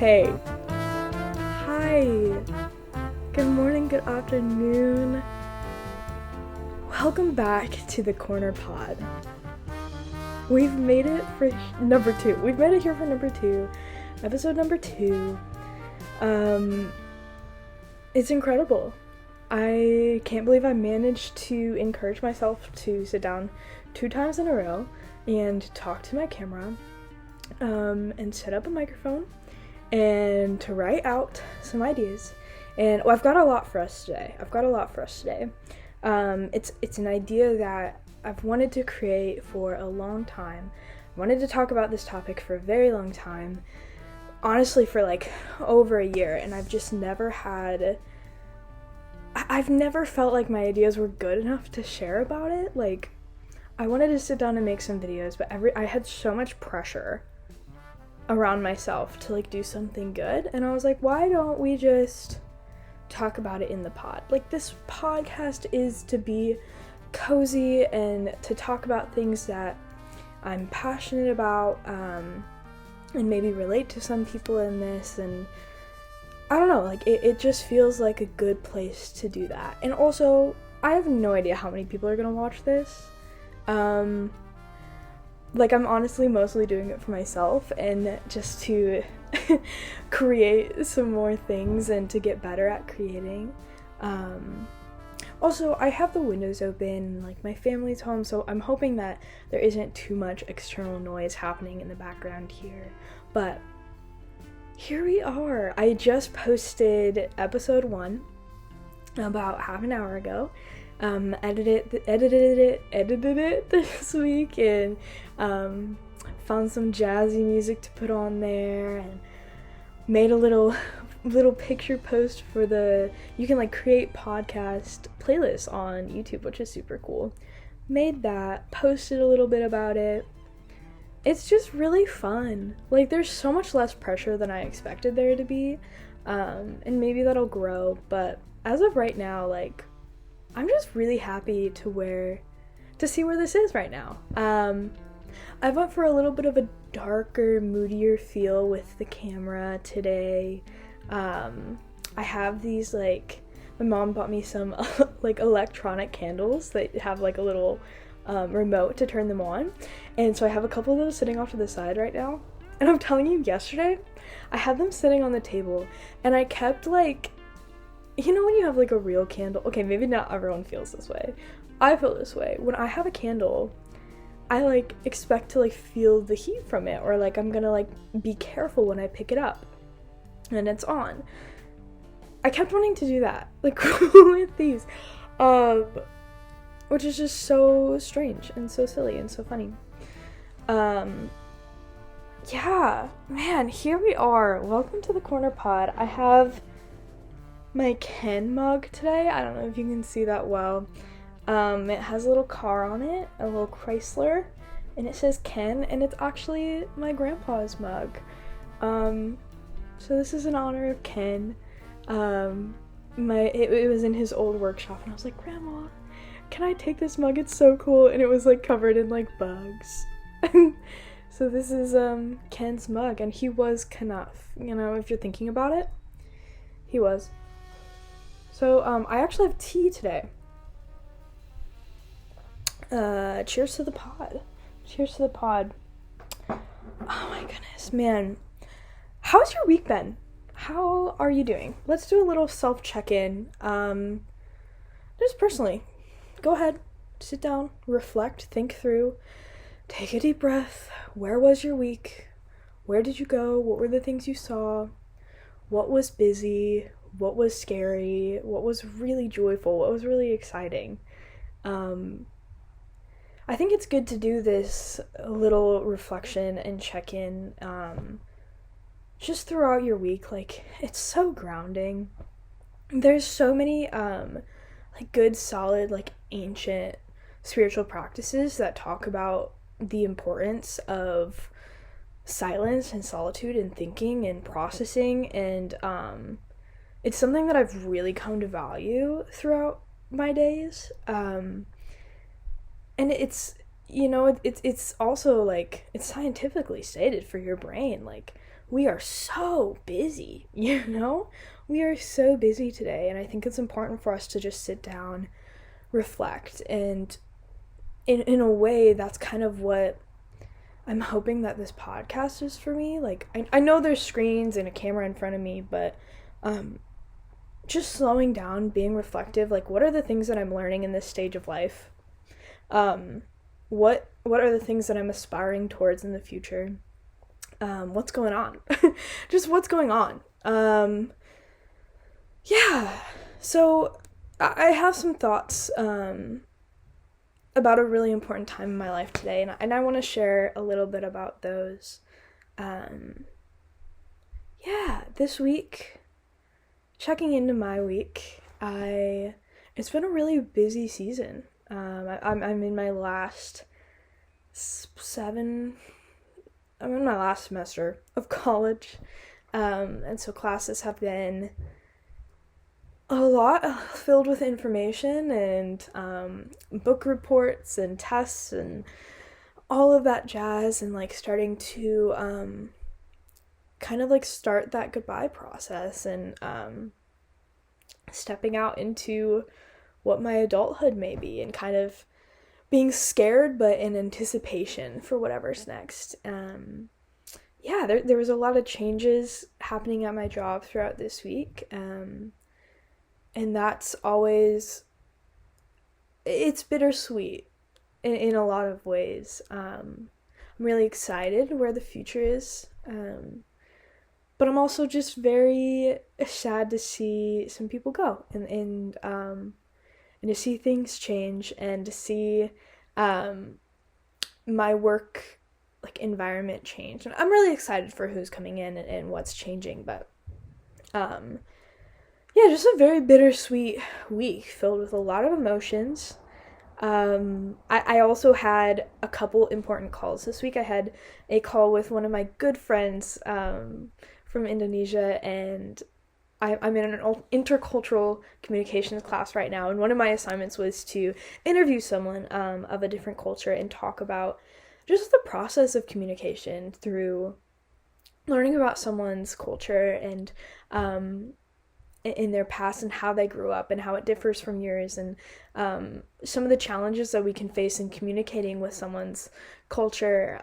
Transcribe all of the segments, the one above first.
Hey. Hi. Good morning, good afternoon. Welcome back to the Corner Pod. We've made it for number 2. We've made it here for number 2. Episode number 2. It's incredible. I can't believe I managed to encourage myself to sit down 2 times in a row and talk to my camera, and set up a microphone, and to write out some ideas. And I've got a lot for us today. It's an idea that I've wanted to create for a long time. I wanted to talk about this topic for a very long time. Honestly, for like over a year, and I've just I've never felt like my ideas were good enough to share about it. Like, I wanted to sit down and make some videos, but I had so much pressure around myself to like do something good, and I was like, why don't we just talk about it in the pod? Like, this podcast is to be cozy and to talk about things that I'm passionate about, and maybe relate to some people in this, and I don't know, like it just feels like a good place to do that. And also, I have no idea how many people are gonna watch this. Like, I'm honestly mostly doing it for myself and just to create some more things and to get better at creating. Also, I have the windows open, like my family's home, so I'm hoping that there isn't too much external noise happening in the background here. But here we are. I just posted episode 1 about half an hour ago. Edited it this week, and found some jazzy music to put on there, and made a little picture post for you can like create podcast playlists on YouTube, which is super cool. Made that, posted a little bit about it. It's just really fun. Like, there's so much less pressure than I expected there to be, and maybe that'll grow, but as of right now, like, I'm just really happy to see where this is right now. I went for a little bit of a darker, moodier feel with the camera today. I have these, like, my mom bought me some like electronic candles that have like a little remote to turn them on, and so I have a couple of those sitting off to the side right now. And I'm telling you, yesterday I had them sitting on the table, and I kept like, you know when you have like a real candle, okay, maybe not everyone feels this way, I feel this way. When I have a candle, I like expect to like feel the heat from it, or like I'm gonna like be careful when I pick it up and it's on. I kept wanting to do that, like with these, which is just so strange and so silly and so funny. Yeah, man, here we are. Welcome to the Corner Pod. I have my Ken mug today. I don't know if you can see that well. It has a little car on it, a little Chrysler, and it says Ken, and it's actually my grandpa's mug. So this is in honor of Ken. It was in his old workshop, and I was like, Grandma, can I take this mug? It's so cool. And it was like covered in like bugs. So this is Ken's mug, and he was Knuff, you know, if you're thinking about it. He was. So I actually have tea today. Cheers to the pod. Cheers to the pod. Oh my goodness, man. How's your week been? How are you doing? Let's do a little self-check-in. Just personally, go ahead, sit down, reflect, think through, take a deep breath. Where was your week? Where did you go? What were the things you saw? What was busy? What was scary? What was really joyful? What was really exciting? I think it's good to do this little reflection and check-in just throughout your week. Like, it's so grounding. There's so many like good, solid, like ancient spiritual practices that talk about the importance of silence and solitude and thinking and processing, and it's something that I've really come to value throughout my days. And it's also like, it's scientifically stated for your brain, like we are so busy, you know? We are so busy today, and I think it's important for us to just sit down, reflect, and in a way, that's kind of what I'm hoping that this podcast is for me. Like, I know there's screens and a camera in front of me, but just slowing down, being reflective, like, what are the things that I'm learning in this stage of life? What are the things that I'm aspiring towards in the future? What's going on? Just what's going on? Yeah. So I have some thoughts about a really important time in my life today, and I want to share a little bit about those. This week, checking into my week, it's been a really busy season. I'm in my last I'm in my last semester of college, and so classes have been a lot filled with information and book reports and tests and all of that jazz, and like starting to kind of like start that goodbye process and stepping out into what my adulthood may be, and kind of being scared but in anticipation for whatever's next. There was a lot of changes happening at my job throughout this week, and that's always, it's bittersweet in a lot of ways. I'm really excited where the future is, but I'm also just very sad to see some people go, and to see things change, and to see my work like environment change. And I'm really excited for who's coming in and what's changing, but just a very bittersweet week filled with a lot of emotions. I also had a couple important calls this week. I had a call with one of my good friends from Indonesia, and I'm in an intercultural communications class right now, and one of my assignments was to interview someone of a different culture and talk about just the process of communication through learning about someone's culture and in their past, and how they grew up and how it differs from yours, and some of the challenges that we can face in communicating with someone's culture,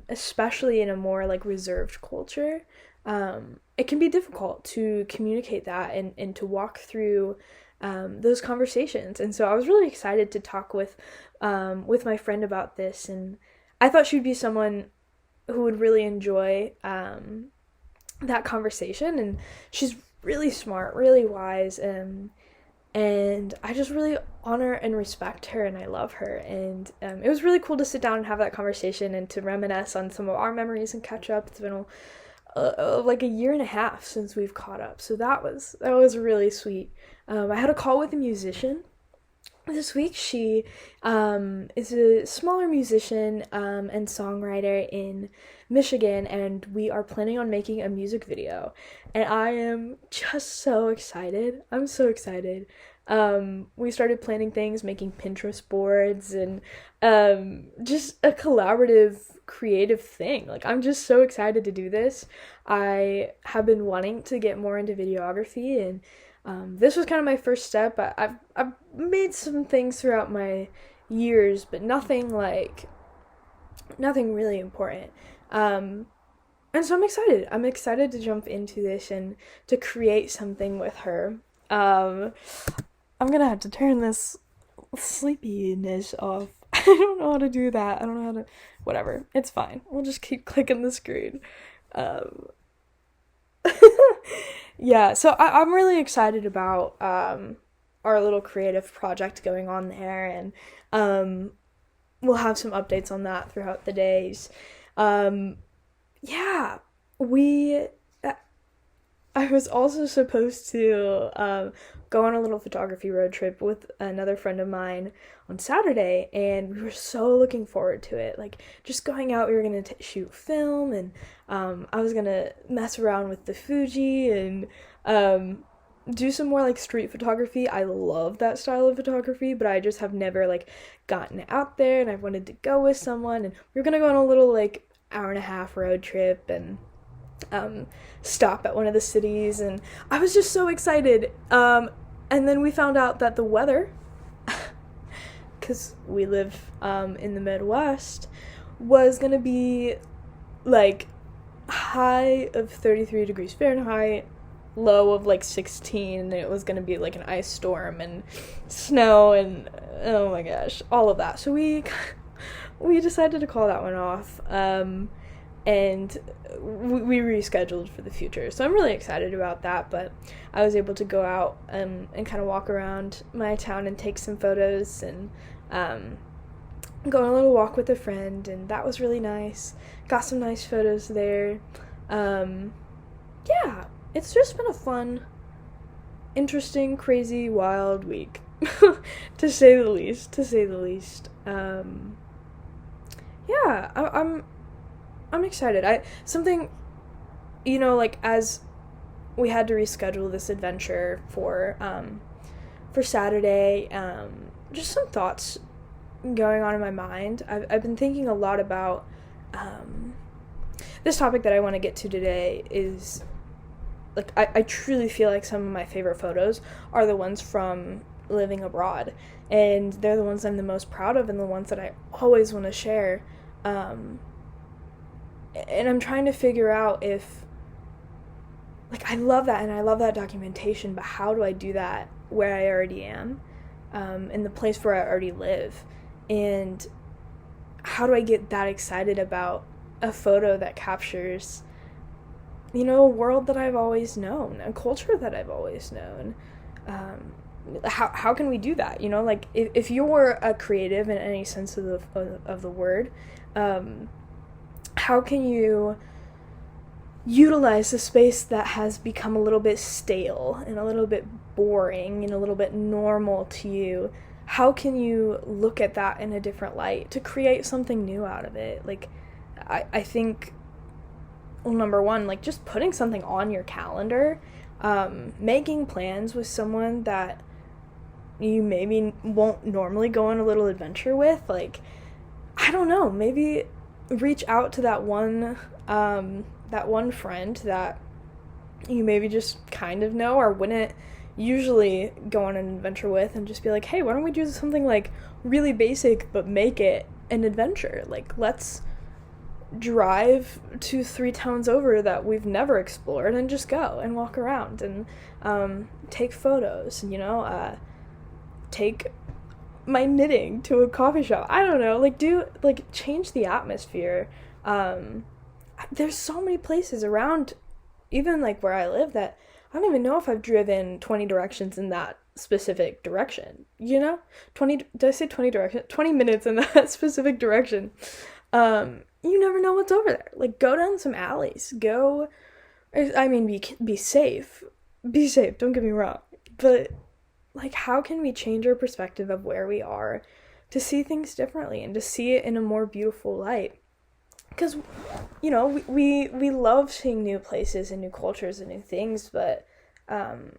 especially in a more like reserved culture. It can be difficult to communicate that and to walk through those conversations. And so I was really excited to talk with my friend about this, and I thought she'd be someone who would really enjoy that conversation. And she's really smart, really wise, and I just really honor and respect her, and I love her. And it was really cool to sit down and have that conversation and to reminisce on some of our memories and catch up. It's been like a year and a half since we've caught up, so that was really sweet. I had a call with a musician this week. She is a smaller musician and songwriter in Michigan, and we are planning on making a music video, and I am just so excited. I'm so excited. We started planning things, making Pinterest boards, and just a collaborative creative thing. Like, I'm just so excited to do this. I have been wanting to get more into videography, and this was kind of my first step. I've made some things throughout my years, but nothing really important. And so I'm excited to jump into this and to create something with her. I'm gonna have to turn this sleepiness off. I don't know how to do that. I don't know how to, whatever, it's fine, we'll just keep clicking the screen. So I'm really excited about our little creative project going on there, and we'll have some updates on that throughout the days. I was also supposed to go on a little photography road trip with another friend of mine on Saturday, and we were so looking forward to it. Like, just going out, we were going to shoot film, and I was going to mess around with the Fuji and do some more like street photography. I love that style of photography, but I just have never like gotten out there, and I wanted to go with someone, and we were going to go on a little like hour and a half road trip, and stop at one of the cities, and I was just so excited. And then we found out that the weather, because we live in the Midwest, was gonna be like high of 33 degrees Fahrenheit, low of like 16, and it was gonna be like an ice storm and snow and oh my gosh, all of that. So we decided to call that one off, and we rescheduled for the future. So I'm really excited about that, but I was able to go out and kind of walk around my town and take some photos and go on a little walk with a friend, and that was really nice. Got some nice photos there. Yeah, it's just been a fun, interesting, crazy, wild week, to say the least. Yeah, I'm excited. Something, like, as we had to reschedule this adventure for Saturday, just some thoughts going on in my mind. I've been thinking a lot about this topic that I want to get to today is, like, I truly feel like some of my favorite photos are the ones from living abroad, and they're the ones I'm the most proud of and the ones that I always want to share. And I'm trying to figure out if, like, I love that and I love that documentation, but how do I do that where I already am, in the place where I already live? And how do I get that excited about a photo that captures, a world that I've always known, a culture that I've always known? How can we do that? Like, if you're a creative in any sense of the word, how can you utilize a space that has become a little bit stale and a little bit boring and a little bit normal to you? How can you look at that in a different light to create something new out of it? Like, I think, well, number one, like, just putting something on your calendar, making plans with someone that you maybe won't normally go on a little adventure with. Like, I don't know, maybe reach out to that one friend that you maybe just kind of know or wouldn't usually go on an adventure with, and just be like, hey, why don't we do something like really basic but make it an adventure? Like, let's drive to 3 towns over that we've never explored and just go and walk around and take photos, take my knitting to a coffee shop. I don't know, like change the atmosphere. There's so many places around, even like where I live, that I don't even know if I've driven 20 directions in that specific direction, 20, did I say 20 directions? 20 minutes in that specific direction. You never know what's over there. Like, go down some alleys, be safe, don't get me wrong, but, like, how can we change our perspective of where we are to see things differently and to see it in a more beautiful light? Because, we love seeing new places and new cultures and new things, but right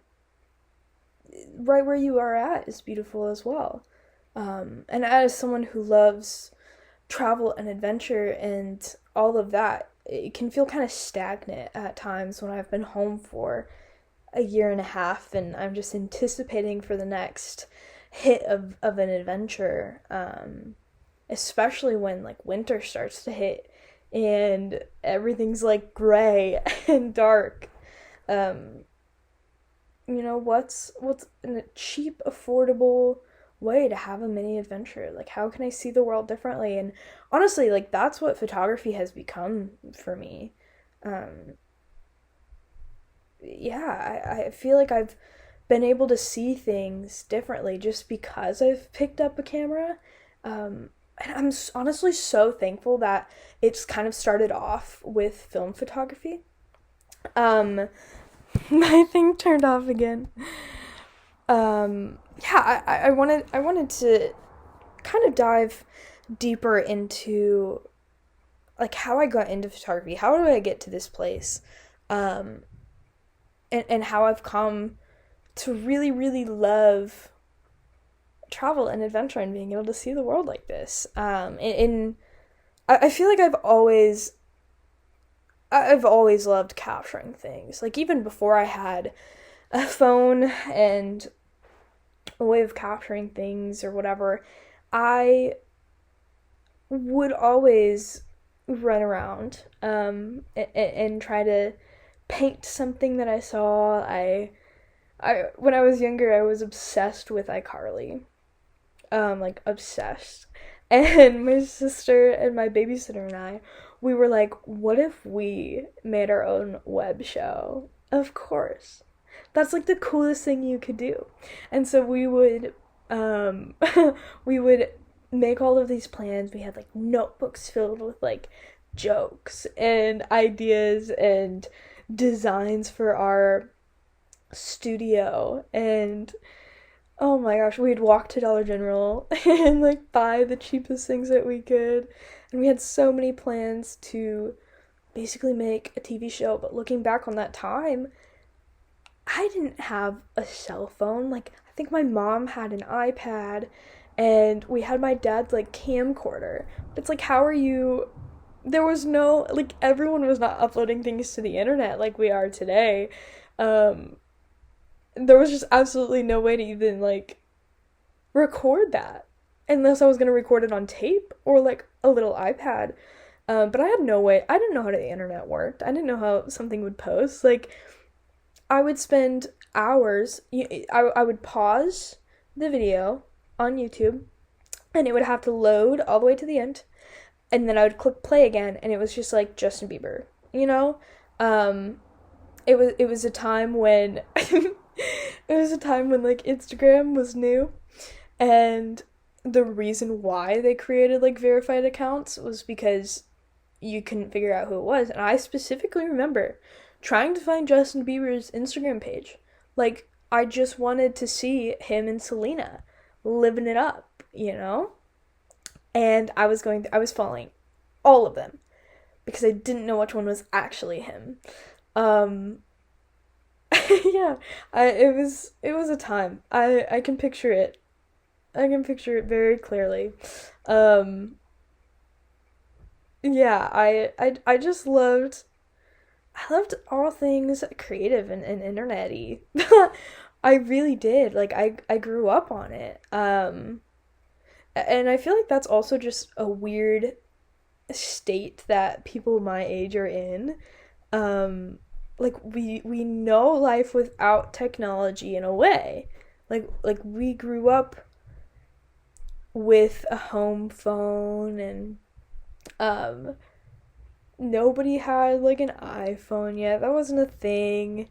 where you are at is beautiful as well. And as someone who loves travel and adventure and all of that, it can feel kind of stagnant at times when I've been home for a year and a half and I'm just anticipating for the next hit of an adventure, especially when, like, winter starts to hit and everything's like gray and dark. What's a cheap, affordable way to have a mini adventure? Like, how can I see the world differently? And honestly, like, that's what photography has become for me. I feel like I've been able to see things differently just because I've picked up a camera. And I'm honestly so thankful that it's kind of started off with film photography. My thing turned off again. I wanted to kind of dive deeper into, like, how I got into photography. How do I get to this place? And how I've come to really, really love travel and adventure and being able to see the world like this. I feel like I've always I've always loved capturing things. Like, even before I had a phone and a way of capturing things or whatever, I would always run around and try to paint something that I saw. I when I was younger, I was obsessed with iCarly, like obsessed. And my sister and my babysitter and I, we were like, what if we made our own web show? Of course. That's like the coolest thing you could do. And so um, we would make all of these plans. We had like notebooks filled with like jokes and ideas and designs for our studio. And oh my gosh, we'd walk to Dollar General and like buy the cheapest things that we could. And we had so many plans to basically make a TV show. But looking back on that time, I didn't have a cell phone. Like, I think my mom had an iPad and we had my dad's like camcorder. But it's like, how are you? There was no, like, everyone was not uploading things to the internet like we are today. Um, there was just absolutely no way to even like record that unless I was gonna record it on tape or like a little iPad. But I had no way. I didn't know how the internet worked. I didn't know how something would post. Like, I would spend hours. I would pause the video on YouTube, and it would have to load all the way to the end, and then I would click play again, and it was just like Justin Bieber, you know. Um, it was a time when it was a time when like Instagram was new, and the reason why they created like verified accounts was because you couldn't figure out who it was. And I specifically remember trying to find Justin Bieber's Instagram page. Like, I just wanted to see him and Selena living it up, you know? And I was following all of them because I didn't know which one was actually him. Um yeah, it was a time. I can picture it. I can picture it very clearly. Um yeah, I just I loved all things creative and internet-y. I really did. Like, I grew up on it. And I feel like that's also just a weird state that people my age are in. Like, we know life without technology in a way. Like we grew up with a home phone, and um nobody had like an iPhone yet. That wasn't a thing.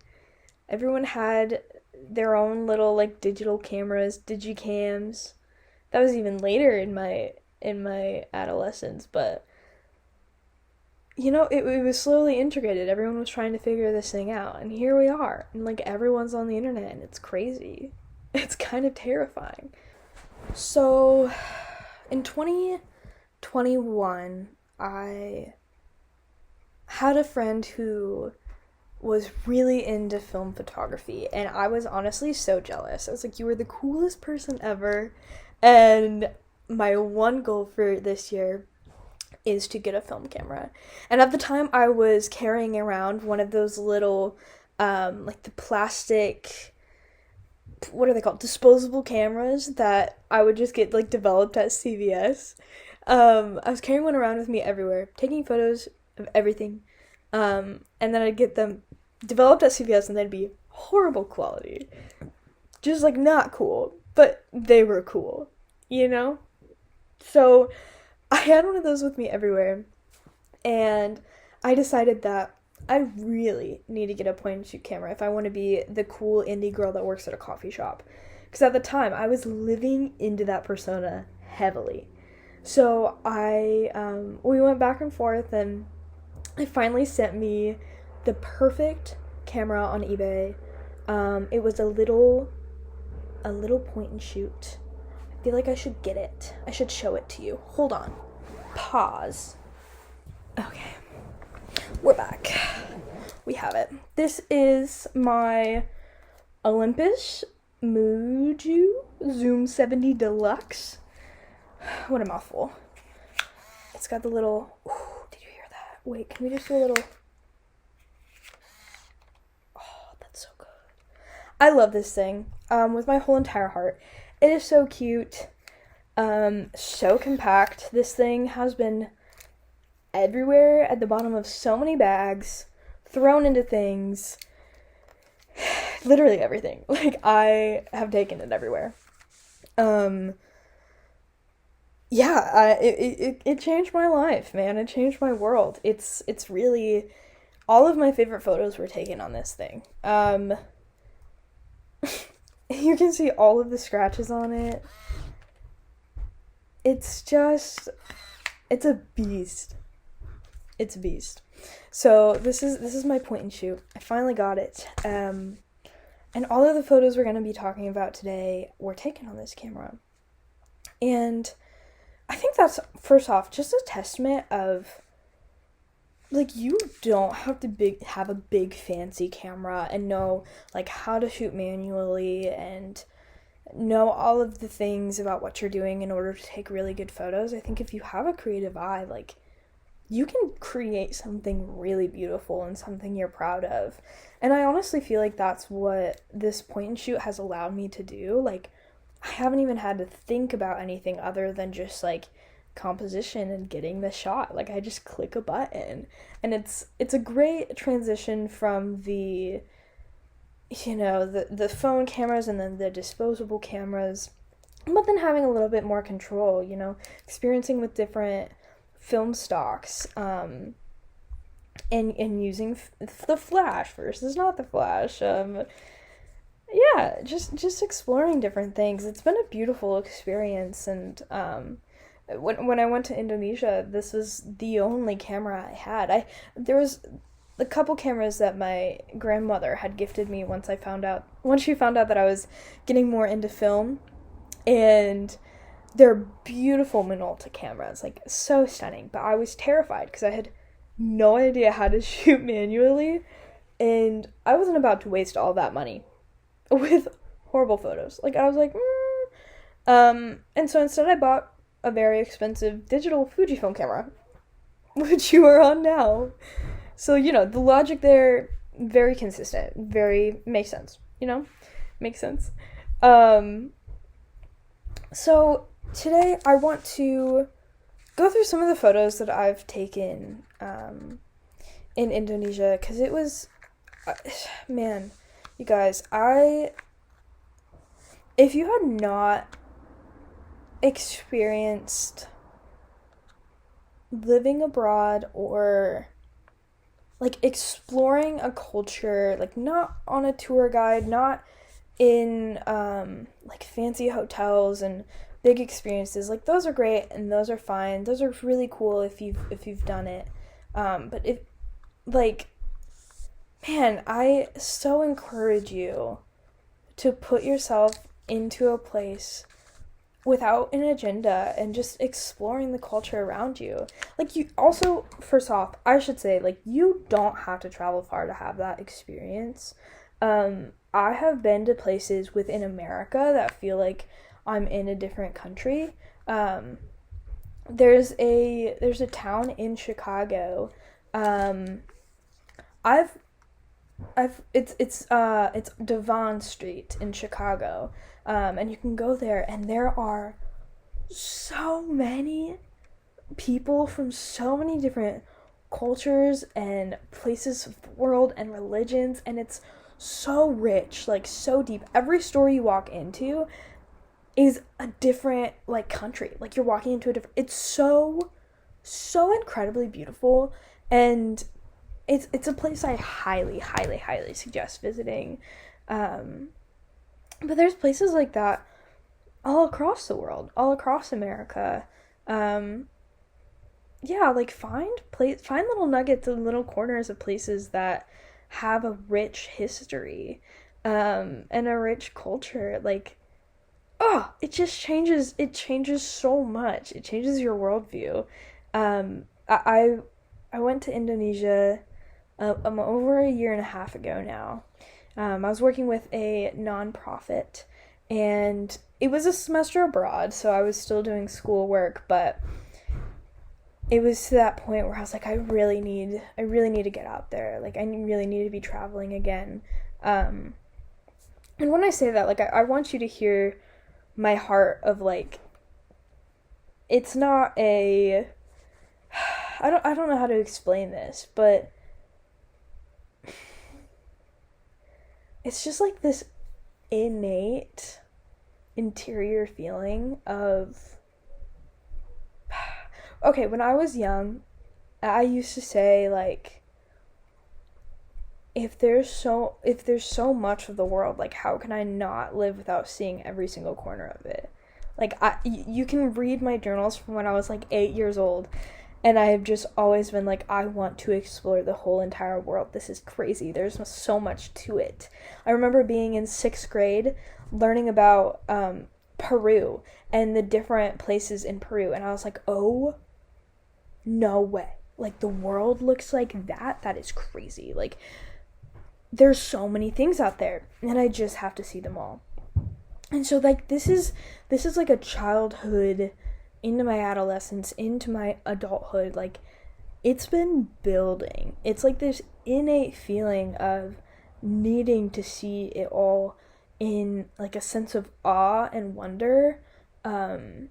Everyone had their own little like digital cameras, digicams. That was even later in my adolescence, but it was slowly integrated. Everyone was trying to figure this thing out, and here we are. And like, everyone's on the internet, and it's crazy. It's kind of terrifying. So in 2021, I had a friend who was really into film photography, and I was honestly so jealous. I was like, you were the coolest person ever. And my one goal for this year is to get a film camera. And at the time, I was carrying around one of those little like the plastic, what are they called, disposable cameras that I would just get like developed at CVS. I was carrying one around with me everywhere, taking photos of everything. And then I'd get them developed at CVS, and they'd be horrible quality. Just like not cool, but they were cool, you know? So I had one of those with me everywhere, and I decided that I really need to get a point and shoot camera if I want to be the cool indie girl that works at a coffee shop. Because at the time, I was living into that persona heavily. So we went back and forth, and they finally sent me the perfect camera on eBay. It was a little point and shoot. I feel like I should get it. I should show it to you. Hold on. Pause. Okay. We're back. We have it. This is my Olympus Muju Zoom 70 Deluxe. What a mouthful. It's got the little... Ooh, did you hear that? Wait, can we just do a little... I love this thing with my whole entire heart. It is so cute, so compact. This thing has been everywhere at the bottom of so many bags, thrown into things, literally everything. Like, I have taken it everywhere. Yeah, it changed my life, man. It changed my world. It's really, all of my favorite photos were taken on this thing. You can see all of the scratches on it. It's just, it's a beast. It's a beast. So this is my point and shoot. I finally got it. And all of the photos we're going to be talking about today were taken on this camera. And I think that's, first off, just a testament of, like, you don't have to have a big fancy camera and know, like, how to shoot manually and know all of the things about what you're doing in order to take really good photos. I think if you have a creative eye, like, you can create something really beautiful and something you're proud of. And I honestly feel like that's what this point and shoot has allowed me to do. Like, I haven't even had to think about anything other than just, like, composition and getting the shot. Like, I just click a button. And it's a great transition from the, you know, the phone cameras and then the disposable cameras, but then having a little bit more control, you know, experiencing with different film stocks, and using the flash versus not the flash. Yeah, just exploring different things. It's been a beautiful experience, and when I went to Indonesia, this was the only camera I had. There was a couple cameras that my grandmother had gifted me once she found out that I was getting more into film, and they're beautiful Minolta cameras, like, so stunning. But I was terrified because I had no idea how to shoot manually, and I wasn't about to waste all that money with horrible photos. Like, I was like, and so instead I bought a very expensive digital Fujifilm camera, which you are on now. So, you know, the logic there, very consistent, very, makes sense, you know? Makes sense. So today I want to go through some of the photos that I've taken in Indonesia, because it was, man, you guys, if you had not experienced living abroad or, like, exploring a culture, like, not on a tour guide, not in, like, fancy hotels and big experiences, like, those are great and those are fine, those are really cool if you've done it, but if, like, man, I so encourage you to put yourself into a place without an agenda and just exploring the culture around you. Like, you also, first off, I should say, like, you don't have to travel far to have that experience. I have been to places within America that feel like I'm in a different country. There's a town in Chicago. It's Devon Street in Chicago. And you can go there, and there are so many people from so many different cultures and places of the world and religions, and it's so rich, like, so deep. Every store you walk into is a different, like, country. Like, you're walking into a different, it's so incredibly beautiful, and it's a place I highly suggest visiting. But there's places like that all across the world, all across America. Yeah, like, find little nuggets and little corners of places that have a rich history, and a rich culture. Like, it changes so much. It changes your worldview. I went to Indonesia over a year and a half ago now. I was working with a nonprofit, and it was a semester abroad, so I was still doing schoolwork, but it was to that point where I was like, I really need to get out there. Like, I really need to be traveling again. And when I say that, like, I want you to hear my heart of, like, it's not a, I don't know how to explain this, but it's just like this innate interior feeling of, okay, when I was young, I used to say, like, if there's so much of the world, like, how can I not live without seeing every single corner of it? Like, you can read my journals from when I was like 8 years old, and I have just always been like, I want to explore the whole entire world. This is crazy. There's so much to it. I remember being in 6th grade, learning about Peru and the different places in Peru, and I was like, oh, no way. Like, the world looks like that? That is crazy. Like, there's so many things out there, and I just have to see them all. And so, like, this is like a childhood into my adolescence, into my adulthood. Like, it's been building. It's like this innate feeling of needing to see it all in, like, a sense of awe and wonder. And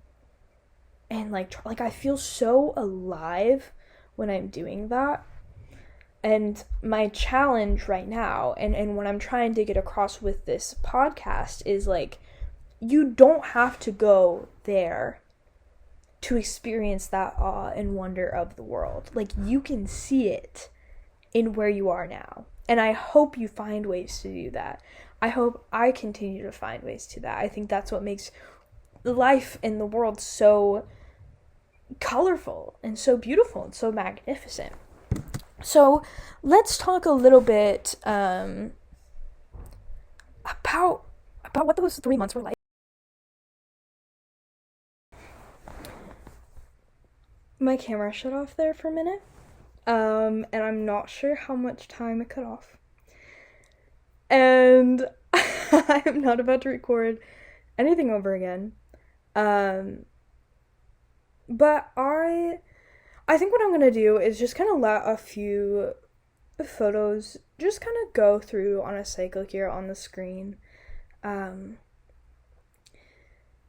like I feel so alive when I'm doing that. And my challenge right now, and what I'm trying to get across with this podcast, is like, you don't have to go there to experience that awe and wonder of the world. Like, you can see it in where you are now. And I hope you find ways to do that. I hope I continue to find ways to that. I think that's what makes life in the world so colorful and so beautiful and so magnificent. So let's talk a little bit about what those 3 months were like. My camera shut off there for a minute, and I'm not sure how much time it cut off. And I am not about to record anything over again. But I think what I'm gonna do is just kind of let a few photos just kind of go through on a cycle here on the screen. And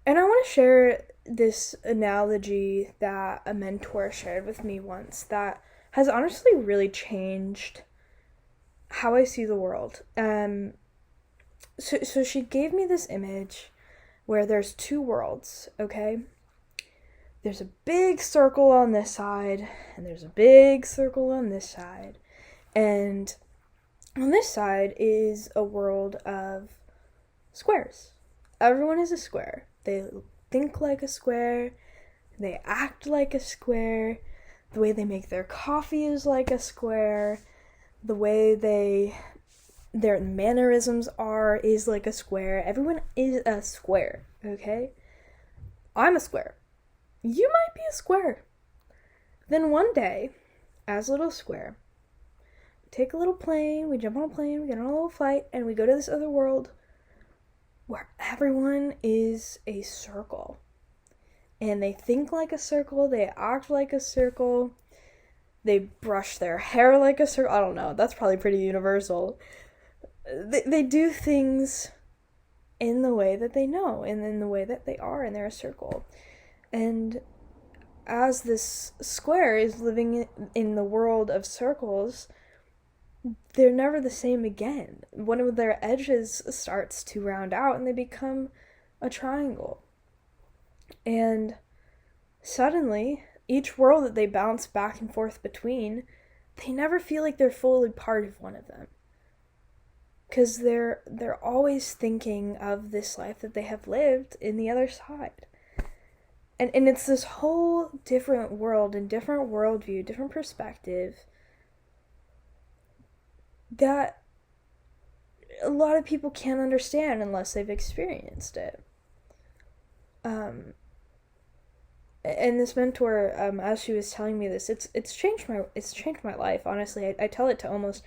I want to share this analogy that a mentor shared with me once that has honestly really changed how I see the world. So she gave me this image where there's 2 worlds, okay? There's a big circle on this side, and there's a big circle on this side. And on this side is a world of squares. Everyone is a square. They think like a square. They act like a square. The way they make their coffee is like a square. The way their mannerisms is like a square. Everyone is a square, okay? I'm a square. You might be a square. Then one day, as a little square, we take a little plane, we jump on a plane, we get on a little flight, and we go to this other world where everyone is a circle. And they think like a circle, they act like a circle, they brush their hair like a circle. I don't know, that's probably pretty universal. They do things in the way that they know, and in the way that they are, and they're a circle. And as this square is living in the world of circles, they're never the same again. One of their edges starts to round out and they become a triangle. And suddenly, each world that they bounce back and forth between, they never feel like they're fully part of one of them. Because they're always thinking of this life that they have lived in the other side. And it's this whole different world and different worldview, different perspective that a lot of people can't understand unless they've experienced it. And this mentor, as she was telling me this, it's changed my life. Honestly, I tell it to almost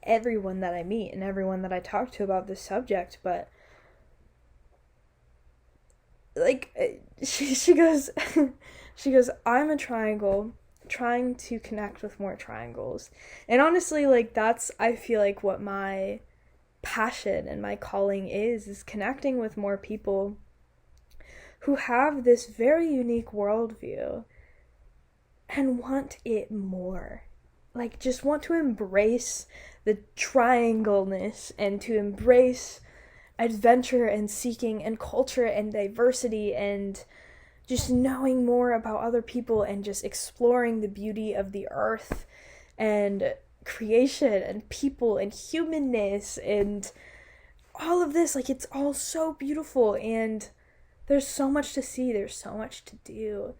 everyone that I meet and everyone that I talk to about this subject. But like, she goes, I'm a triangle trying to connect with more triangles. And honestly, like, that's, I feel like, what my passion and my calling is connecting with more people who have this very unique worldview and want it more. Like, just want to embrace the triangleness and to embrace adventure and seeking and culture and diversity and just knowing more about other people and just exploring the beauty of the earth and creation and people and humanness and all of this. Like, it's all so beautiful, and there's so much to see, there's so much to do,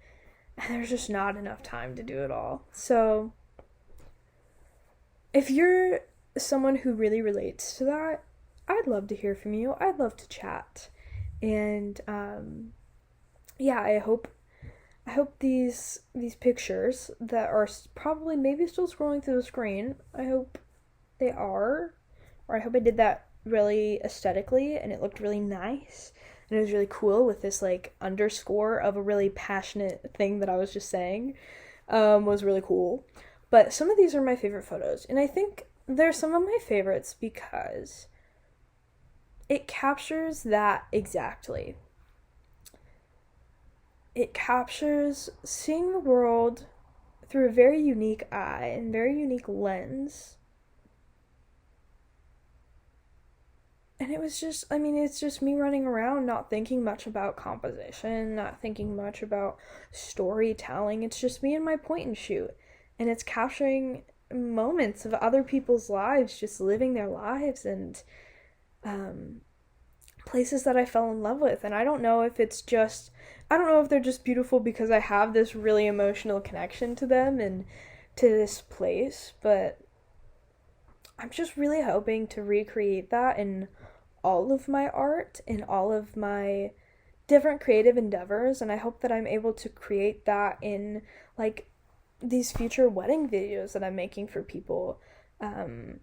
and there's just not enough time to do it all. So if you're someone who really relates to that, I'd love to hear from you. I'd love to chat. And yeah, I hope these pictures that are probably maybe still scrolling through the screen, I hope they are, or I hope I did that really aesthetically and it looked really nice and it was really cool with this like underscore of a really passionate thing that I was just saying, was really cool. But some of these are my favorite photos, and I think they're some of my favorites because it captures that exactly. It captures seeing the world through a very unique eye and very unique lens. And it was just, I mean, it's just me running around not thinking much about composition, not thinking much about storytelling. It's just me and my point and shoot. And it's capturing moments of other people's lives, just living their lives, and places that I fell in love with. And I don't know if they're just beautiful because I have this really emotional connection to them and to this place, but I'm just really hoping to recreate that in all of my art, in all of my different creative endeavors, and I hope that I'm able to create that in like these future wedding videos that I'm making for people, and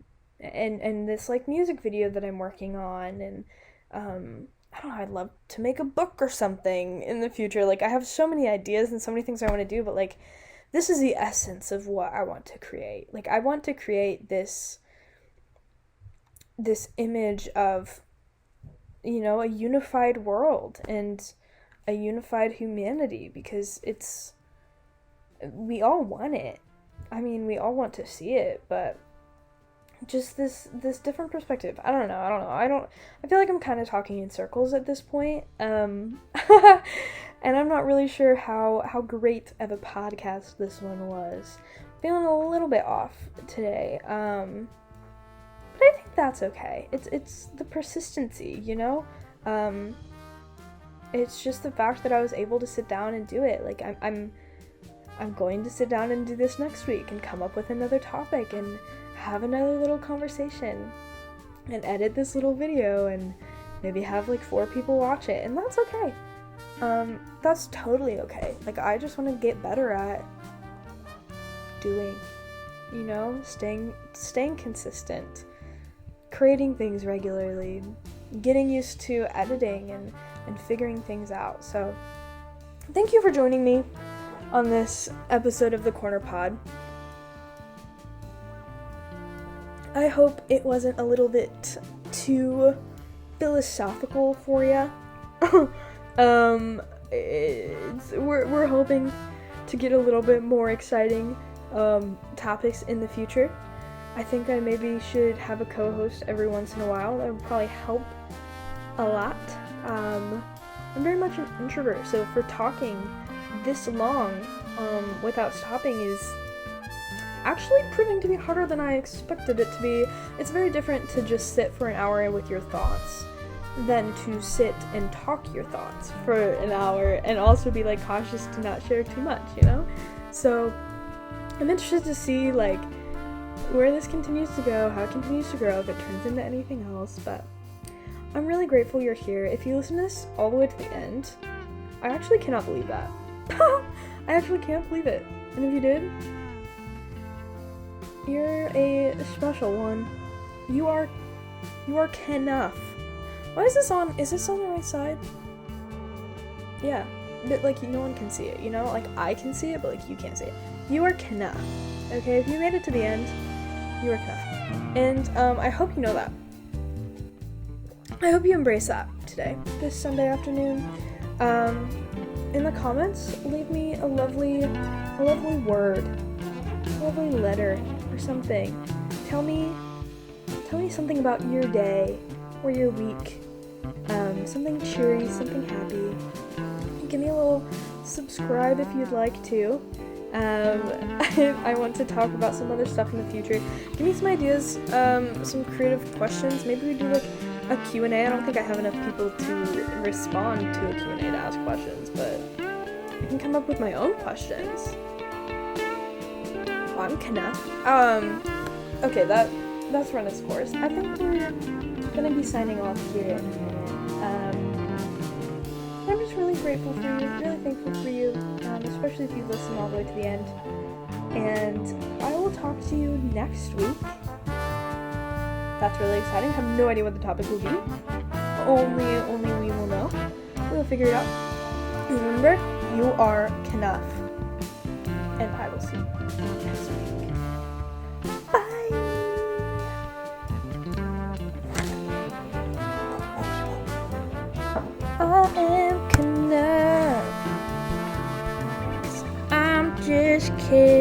this like music video that I'm working on, and I don't know, I'd love to make a book or something in the future. Like, I have so many ideas and so many things I want to do, but like, this is the essence of what I want to create. Like, I want to create this image of, you know, a unified world and a unified humanity, because we all want it. I mean, we all want to see it, but just this different perspective. I don't know. I feel like I'm kind of talking in circles at this point. And I'm not really sure how great of a podcast this one was. Feeling a little bit off today. But I think that's okay. It's the persistency, you know? It's just the fact that I was able to sit down and do it. Like, I'm going to sit down and do this next week and come up with another topic and have another little conversation and edit this little video and maybe have like 4 people watch it, and that's okay. That's totally okay. Like, I just want to get better at doing, you know, staying consistent, creating things regularly, getting used to editing and figuring things out. So thank you for joining me on this episode of the Corner Pod. I hope it wasn't a little bit too philosophical for ya. We're hoping to get a little bit more exciting topics in the future. I think I maybe should have a co-host every once in a while. That would probably help a lot. I'm very much an introvert, so for talking this long without stopping is actually proving to be harder than I expected it to be. It's very different to just sit for an hour with your thoughts than to sit and talk your thoughts for an hour and also be like cautious to not share too much, you know? So I'm interested to see like where this continues to go, how it continues to grow, if it turns into anything else, but I'm really grateful you're here. If you listen to this all the way to the end, I actually cannot believe that. I actually can't believe it. And if you did, you're a special one. You are enough. Why is this on? Is this on the right side? Yeah, but like no one can see it, you know? Like I can see it, but like you can't see it. You are enough. Okay, if you made it to the end, you are enough. And I hope you know that. I hope you embrace that today, this Sunday afternoon. In the comments, leave me a lovely word, a lovely letter or something. Tell me something about your day or your week. Something cheery, something happy. Give me a little subscribe if you'd like to. I want to talk about some other stuff in the future. Give me some ideas, some creative questions. Maybe we do like a Q&A. I don't think I have enough people to respond to a Q&A to ask questions, but I can come up with my own questions. I'm Kenneth. Okay, that's run its course. I think we're gonna be signing off here in a minute. I'm just really grateful for you, really thankful for you, especially if you listen all the way to the end. And I will talk to you next week. That's really exciting. I have no idea what the topic will be. Only we will know. We'll figure it out. Remember, you are enough. And I will see you next week. Bye! I am enough. I'm just kidding.